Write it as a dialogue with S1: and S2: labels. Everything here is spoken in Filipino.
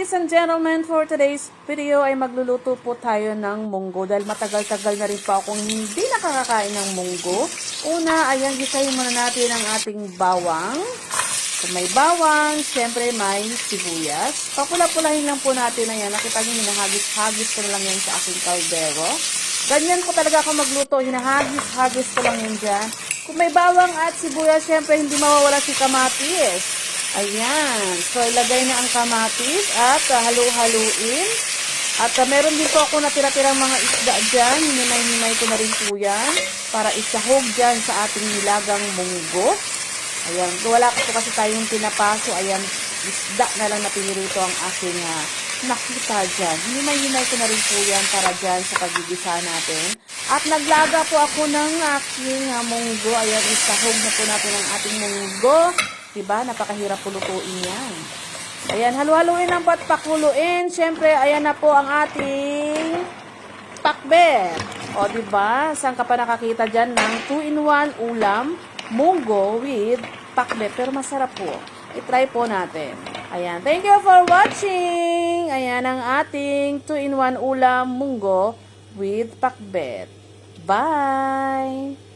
S1: ladies and gentlemen, for today's video ay magluluto po tayo ng munggo dahil matagal-tagal na rin po akong hindi nakakakain ng munggo. Una, ayan, gisahin muna natin ang ating bawang. Kung may bawang, syempre may sibuyas. Papula-pulahin lang po natin na yan. Nakita nyo, hinahagis-hagis ko na lang yan sa aking kaldero. Ganyan ko talaga ako magluto, hinahagis-hagis ko lang yan dyan. Kung may bawang at sibuyas, syempre hindi mawawala si kamatis. Ayan. So, ilagay na ang kamatis at halu-haluin. At meron din po ako natira-tirang mga isda dyan. Hinimay-himay ko na rin po yan para isahog dyan sa ating nilagang munggo. Ayan. Wala ko kasi tayong pinapaso. Ayan. Isda na lang na pinirito ang aking nakita dyan. Hinimay-himay ko na rin po yan para dyan sa pagigisa natin. At naglaga po ako ng aking munggo. Ayan. Isahog na po natin ang ating munggo. Diba? Napakahirap pulutuin yan. Ayan, halu-haluin lang po at pakuluin. Siyempre, ayan na po ang ating pakbet. O, diba? Saan ka pa nakakita dyan ng 2-in-1 ulam, munggo with pakbet. Pero masarap po. I-try po natin. Ayan, thank you for watching. Ayan ang ating 2-in-1 ulam, munggo with pakbet. Bye!